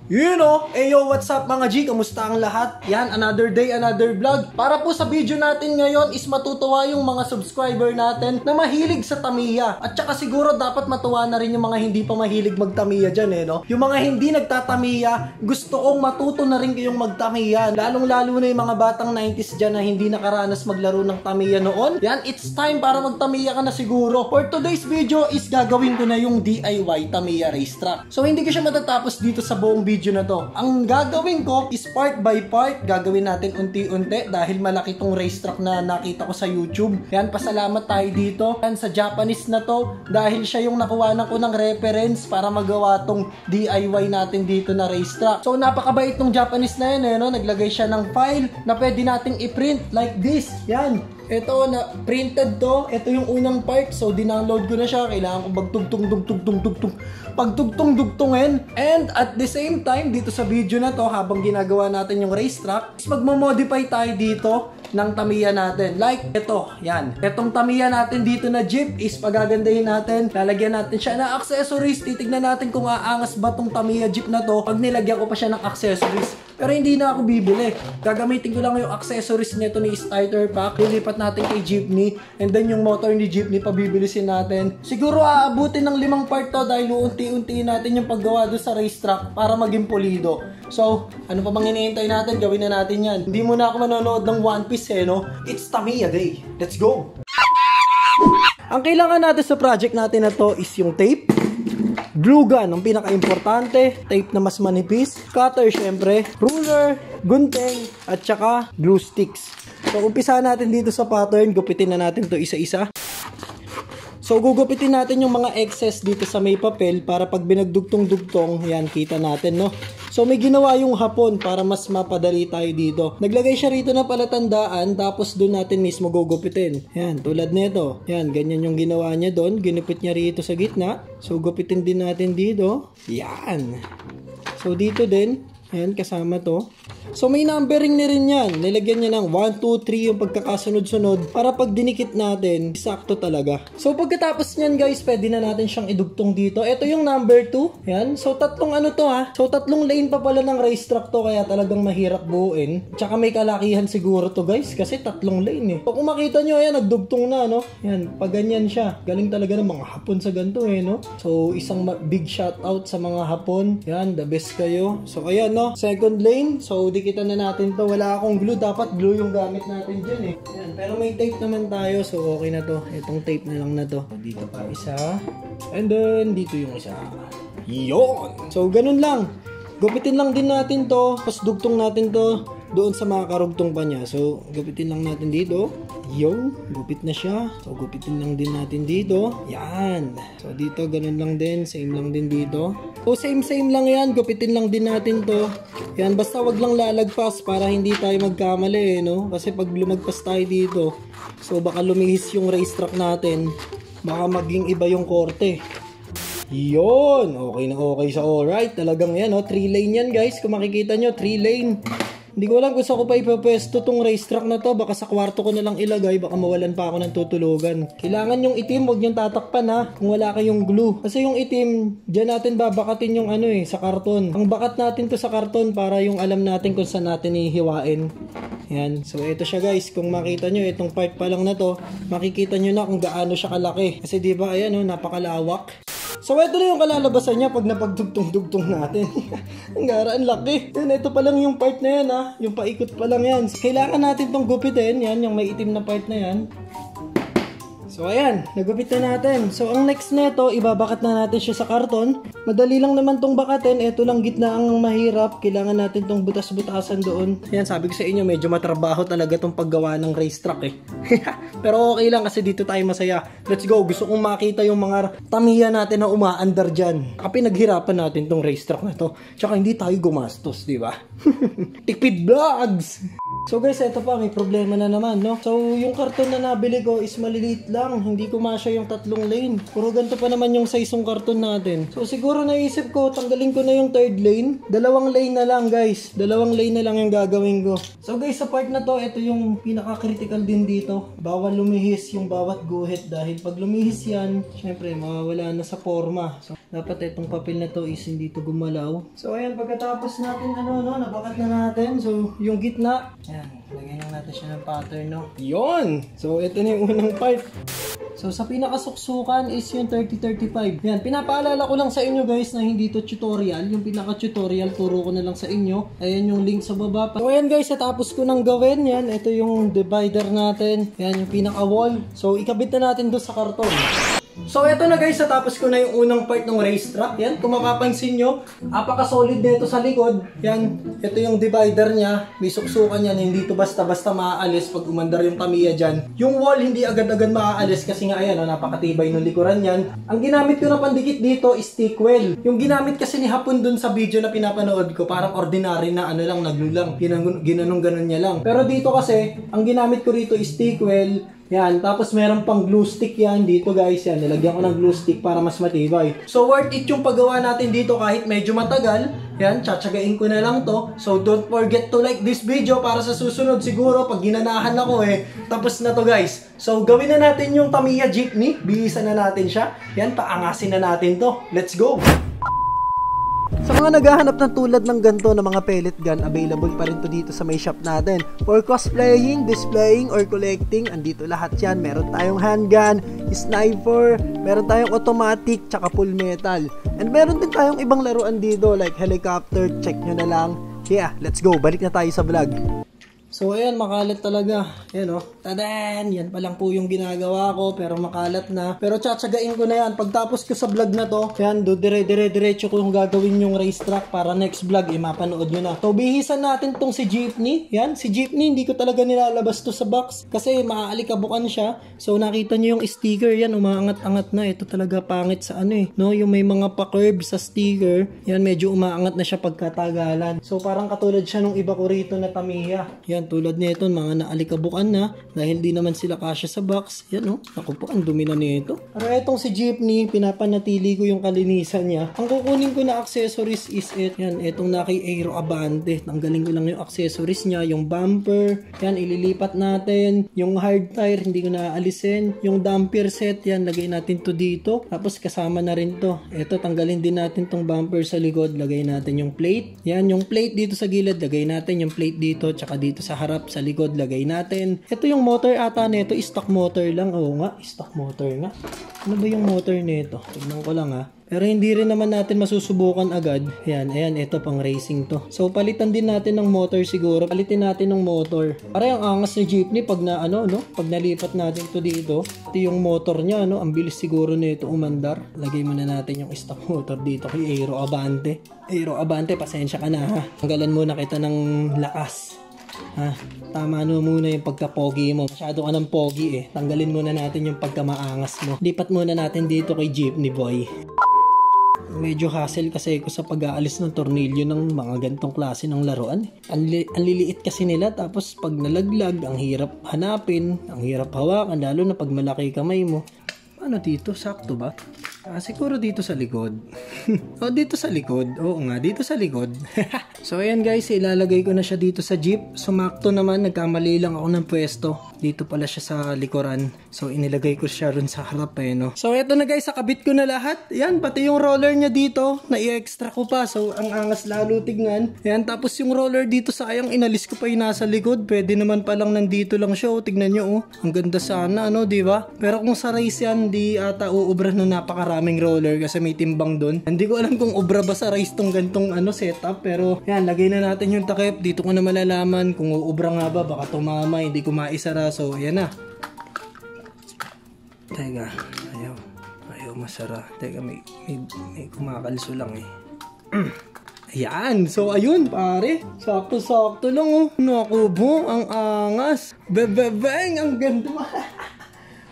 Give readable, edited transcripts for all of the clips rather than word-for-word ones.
Yo, what's up mga G? Kamusta ang lahat? Yan, another day, another vlog. Para po sa video natin ngayon is matutuwa yung mga subscriber natin na mahilig sa Tamiya. At saka siguro dapat matuwa na rin yung mga hindi pa mahilig magtamiya dyan Yung mga hindi nagtatamiya, gusto kong matuto na rin kayong magtamiya. Lalong-lalo na yung mga batang 90s dyan na hindi nakaranas maglaro ng Tamiya noon. Yan, it's time para magtamiya ka na siguro. For today's video is gagawin ko na yung DIY Tamiya racetrack. So hindi ko siya matatapos dito sa buong video na to. Ang gagawin ko is part by part. Gagawin natin unti-unti dahil malaki tong racetrack na nakita ko sa YouTube. Yan, pasalamat tayo dito. Yan, sa Japanese na to dahil siya yung nakuha ko ng reference para magawa tong DIY natin dito na racetrack. So napakabait tong Japanese na yan Naglagay siya ng file na pwede nating i-print like this. Yan. Ito na printed to. Ito yung unang part. So dinownload ko na siya. Kailangan ko pagtugtong-dugtungin. And at the same time dito sa video na to, habang ginagawa natin yung racetrack, magmo-modify tayo dito ng Tamiya natin. Like ito, yan. Itong Tamiya natin dito na Jeep is pagagandahin natin. Lalagyan natin siya ng accessories. Titignan natin kung aangas ba tong Tamiya Jeep na to pag nilagyan ko pa siya ng accessories. Pero hindi na ako bibili. Gagamitin ko lang yung accessories nito ni starter pack. Lilipat natin kay Jeepney. And then yung motor ni Jeepney pabibilisin natin. Siguro aabutin ng 5 part to dahil unti-unti natin yung paggawa doon sa racetrack para maging pulido. So, ano pa bang hinihintay natin? Gawin na natin yan. Hindi muna ako manonood ng One Piece It's Tamiya Day. Let's go! Ang kailangan natin sa project natin na to is yung tape, glue gun, ang pinaka-importante, tape na mas manipis, cutter syempre, ruler, gunting, at saka glue sticks. So, umpisa natin dito sa pattern. Gupitin na natin to isa-isa. So, gugupitin natin yung mga excess dito sa may papel para pag binagdugtong-dugtong, yan, kita natin, So, may ginawa yung hapon para mas mapadali tayo dito. Naglagay siya rito na palatandaan, tapos doon natin mismo gugupitin. Yan, tulad nito. Yan, ganyan yung ginawa niya doon. Ginupit niya rito sa gitna. So, gupitin din natin dito. Yan. So, dito din. Yan, kasama to. So, may numbering na rin yan. Nilagyan niya ng 1, 2, 3 yung pagkakasunod-sunod para pag dinikit natin, sakto talaga. So, pagkatapos niyan guys, pwede na natin siyang idugtong dito. Ito yung number 2. Yan. So, tatlong So, tatlong lane pa pala ng racetrack to, kaya talagang mahirap buuin. Tsaka may kalakihan siguro to guys, kasi tatlong lane So, kung makita nyo, ayan, nagdugtong na, Yan, pag ganyan siya. Galing talaga ng mga Hapon sa ganito, So, isang big shout out sa mga Hapon. Yan, the best kayo. So, ayan, second lane. So, dikitan na natin to. Wala akong glue. Dapat glue yung gamit natin dyan Yan. Pero may tape naman tayo. So, okay na to. Itong tape na lang na to. Dito pa isa. And then, dito yung isa. Yon! So, ganun lang. Gupitin lang din natin to. Tapos, dugtong natin to doon sa mga karugtong pa niya. So, gupitin lang natin dito. Yo, gupit na siya. So, gupitin lang din natin dito. Yan. So, dito, ganun lang din. Same lang din dito. So, same lang yan. Gupitin lang din natin to. Yan, basta wag lang lalagpas para hindi tayo magkamali, Kasi pag lumagpas tayo dito, so, baka lumihis yung racetrack natin. Baka maging iba yung korte. Yon, okay na okay sa alright. Talagang yan, 3 lane yan guys. Kung makikita nyo, 3 lane. Hindi ko alam kung saan ko pa ipapesto tong racetrack na to. Baka sa kwarto ko na lang ilagay. Baka mawalan pa ako ng tutulugan. Kailangan yung itim, huwag niyong tatakpan kung wala kayong glue. Kasi yung itim, dyan natin babakatin yung sa karton. Ang bakat natin to sa karton para yung alam natin kung saan natin ihiwain. Yan. So, ito siya guys. Kung makita nyo, itong part pa lang na to, makikita nyo na kung gaano siya kalaki. Kasi diba, ayan napakalawak. So, ito na yung kalalabasan niya pag napagdugtong-dugtong natin. Ang gara, ang laki. Yan, ito pa lang yung part na yan, Yung paikot pa lang yan. Kailangan natin tong gupitin. Yan, yung may itim na part na yan. So, ayan. Nagupit na natin. So, ang next nito, ibabakat na natin siya sa karton. Madali lang naman tong bakatin. Ito lang gitna ang mahirap. Kailangan natin tong butas-butasan doon. Yan, sabi ko sa inyo, medyo matrabaho talaga tong paggawa ng racetrack Pero okay lang kasi dito tayo masaya. Let's go. Gusto kong makita yung mga Tamiya natin na umaandar dyan. Pinaghirapan natin tong racetrack na to. Tsaka hindi tayo gumastos, di ba? Tikpid vlogs! So guys, ito pa, may problema na naman, So, yung karton na nabili ko is maliliit lang. Hindi ko masya yung 3 lane. Puro ganito pa naman yung size ng karton natin. So, siguro naisip ko, tanggalin ko na yung 3rd lane. 2 lane na lang, guys. 2 lane na lang yung gagawin ko. So, guys, sa part na to, ito yung pinaka-critical din dito. Bawal lumihis yung bawat guhit dahil pag lumihis yan, syempre, mawawala na sa forma. So, Dapat itong papel na to is hindi to gumalaw. So ayan, pagkatapos natin nabakat na natin. So yung gitna, ayan, lagyan lang natin siya ng pattern, no? Yon! So ito na yung unang part. So sa pinakasuksukan is yung 30-35. Yan, pinapaalala ko lang sa inyo guys na hindi to tutorial. Yung pinaka-tutorial, turo ko na lang sa inyo. Ayan yung link sa baba. So ayan guys, natapos ko nang gawin. Yan, ito yung divider natin. Yan yung pinaka-wall. So ikabit na natin doon sa karton. So eto na guys, natapos ko na yung unang part ng racetrack. Yan, kung mapapansin nyo, apaka-solid nito sa likod. Yan, ito yung divider niya. May suksukan yan, hindi to basta-basta maaalis pag umandar yung Tamiya dyan. Yung wall, hindi agad-agad maaalis kasi nga ayan, napakatibay ng likuran yan. Ang ginamit ko na pandikit dito is Stickwell. Yung ginamit kasi ni Hapon dun sa video na pinapanood ko, parang ordinary na lang, naglulang. Ginanong-ganon niya lang. Pero dito kasi, ang ginamit ko rito is Stickwell. Yan, tapos meron pang glue stick yan dito guys, yan, nilagyan ko ng glue stick para mas matibay. So worth it yung paggawa natin dito kahit medyo matagal. Yan, tsatsagain ko na lang to. So don't forget to like this video para sa susunod siguro pag ginanahan ako tapos na to guys. So gawin na natin yung Tamiya Jeepney, bihisan na natin siya. Yan, paangasin na natin to. Let's go! Sa mga naghahanap ng tulad ng ganito na mga pellet gun, available pa rin to dito sa may shop natin. For cosplaying, displaying, or collecting, andito lahat yan. Meron tayong handgun, sniper, meron tayong automatic, tsaka full metal. And meron din tayong ibang laruan dito like helicopter, check nyo na lang. Yeah, let's go, balik na tayo sa vlog. So ayan, makalat talaga. Ayan tadan! Yan pa lang po yung ginagawa ko, pero makalat na. Pero tsatsagain ko na yan. Pagtapos ko sa vlog na to, ayan, dire-diretso ko yung gagawin yung racetrack para next vlog, mapanood nyo na. So bihisan natin tong si Jeepney. Yan, si Jeepney, hindi ko talaga nilalabas to sa box kasi maaalikabukan siya. So nakita nyo yung sticker, yan, umaangat-angat na. Ito talaga pangit sa no? Yung may mga pa-curve sa sticker, yan, medyo umaangat na siya pagkatagalan. So parang katulad siya nung iba ko rito na Tamiya. Yan, tulad nito, mga naalikabukan na dahil di naman sila kasya sa box. Yan ako po, ang dumi na nito. Pero etong si Jeepney, pinapanatili ko yung kalinisan niya. Ang kukunin ko na accessories is yan, etong Naki Aero Abante. Tanggalin ko lang yung accessories niya, yung bumper, yan, ililipat natin. Yung hard tire, hindi ko na aalisin. Yung damper set, yan, lagay natin to dito. Tapos kasama na rin to. Eto, tanggalin din natin tong bumper sa likod, lagay natin yung plate. Yan, yung plate dito sa gilid, lagay natin yung plate dito, tsaka dito sa harap, sa likod, lagay natin. Ito yung motor ata nito, stock motor lang. Oo nga, stock motor nga. Ano ba yung motor nito? Tignan ko lang Pero hindi rin naman natin masusubukan agad. Ayan, ito pang racing to. So palitan din natin ng motor siguro. Palitin natin ng motor. Para ang angas ni Jeepney pag na pag nalipat natin to dito. Ito yung motor niya, ang bilis siguro nito umandar. Lagay muna natin yung stock motor dito kay Aero Abante. Aero Abante, pasensya ka na Tanggalan muna kita ng lakas. Tama muna yung pagka-pogi mo. Masyado ka ng pogi Tanggalin muna natin yung pagka-maangas mo. Lipat muna natin dito kay Jeepney Boy. Medyo hassle kasi ako sa pag-aalis ng tornilyo ng mga gantong klase ng laruan. Ang liliit kasi nila, tapos pag nalaglag, ang hirap hanapin, ang hirap hawakan, lalo na pag malaki kamay mo. Ano dito? Sakto ba? Siguro dito sa likod. Dito sa likod. Oo nga, dito sa likod. So ayan guys, ilalagay ko na siya dito sa jeep. Sumakto naman, nagkamali lang ako ng pwesto. Dito pala siya sa likuran. So inilagay ko siya rin sa harap So eto na guys, nakabit ko na lahat. Yan, pati yung roller niya dito, na-i-extra ko pa. So ang angas lalo tignan. Yan, tapos yung roller dito, sayang inalis ko pa yung nasa likod. Pwede naman palang nandito lang siya. Tignan nyo Ang ganda sana, di ba? Pero kung sa race yan, di ata uubra na napakaraming roller kasi may timbang doon. Hindi ko alam kung ubra ba sa race tong gantong setup, pero yan, lagay na natin yung takip. Dito ko na malalaman kung uubra nga ba, baka tumama, hindi ko maisara. So ayan na. Teka, ayaw masara. Teka, may kumakalso lang Ayan, so ayun pare, sakto-sakto lang Naku po, ang angas. Bebebeng, ang ganda.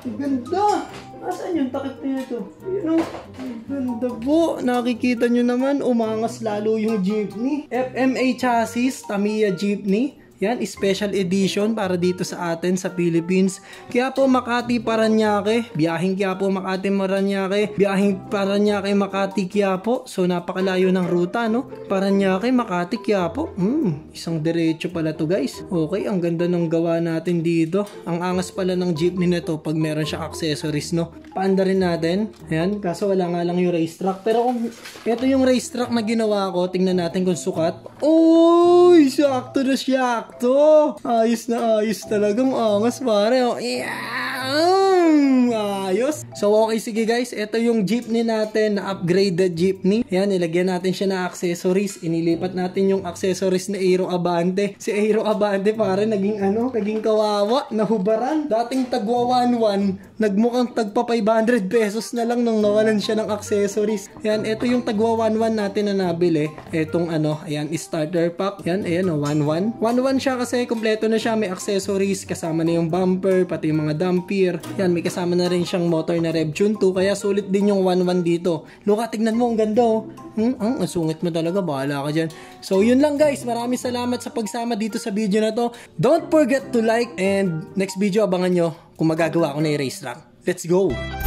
Ang ganda. Nasaan yung takip nito? Ang ganda po. Nakikita nyo naman, umangas lalo yung jeepney. FMA chassis, Tamiya Jeepney. Yan, special edition para dito sa atin sa Philippines. Quiapo, Makati, Paranaque. Biyahing Quiapo, Makati, Paranaque. Biyahing Paranaque, Makati, Quiapo. So napakalayo ng ruta, no? Paranaque, Makati, Quiapo. Isang diretso pala to, guys. Okay, ang ganda ng gawa natin dito. Ang angas pala ng jeepney na to pag meron siyang accessories, no? Paanda rin natin. Ayan, kaso wala nga lang yung racetrack. Pero kung ito yung racetrack na ginawa ko, tingnan natin kung sukat. Uy, sakto na sakto. Ayos na ayos talagang angas, pare. Oh, ayos. So okay, sige guys, ito yung jeepney natin na upgraded jeepney. Ayan, nilagyan natin siya na accessories. Inilipat natin yung accessories na Aero Abante. Si Aero Abante, pare, naging kawawa, nahubaran. Dating tagwa 1,1, nagmukhang tagpa 500 pesos na lang nung nawalan siya ng accessories. Ayan, ito yung tagwa 1,1 natin na nabili. Etong ayan, starter pack. Ayan, 1,1. 1,1 siya kasi kompleto na siya. May accessories, kasama na yung bumper, pati yung mga damper. Ayan, may kasama na rin siyang motor na RevTune 2, kaya sulit din yung 1,1 dito. Luka, tignan mo, ang ganda oh. Ang sungit mo talaga, bahala ka dyan. So yun lang guys, maraming salamat sa pagsama dito sa video na to. Don't forget to like, and next video abangan nyo kung magagawa ko na yung racetrack. Let's go!